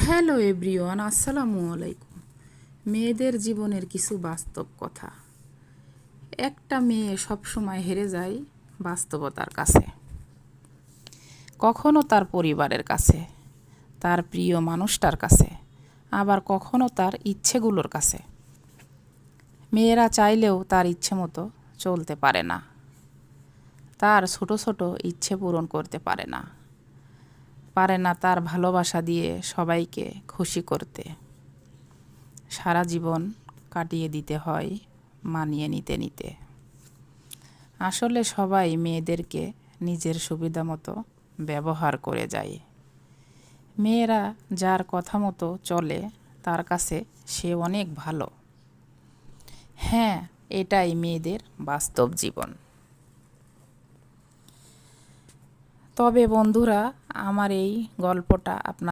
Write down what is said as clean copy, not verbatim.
Hello everyone, আসসালামু আলাইকুম। মেয়েদের জীবনের কিছু বাস্তব কথা। একটা মেয়ে সবসময় হেরে যায় বাস্তবতার কাছে, কখনো তার পরিবারের কাছে, তার প্রিয় মানুষটার কাছে, আবার কখনো তার ইচ্ছেগুলোর কাছে। মেয়েরা চাইলেও তার ইচ্ছে মতো চলতে পারে না, তার ছোট ছোট ইচ্ছে পূরণ করতে পারে না, তার ভালোবাসা দিয়ে সবাইকে খুশি করতে। সারা জীবন কাটিয়ে দিতে হয় মানিয়ে নিতে নিতে। আসলে সবাই মেয়েদেরকে নিজের সুবিধা মতো ব্যবহার করে যায়। মেয়েরা যার কথা মতো চলে তার কাছে সে অনেক ভালো। হ্যাঁ, এটাই মেয়েদের বাস্তব জীবন। তবে বন্ধুরা, আমার এই গল্পটা আপনার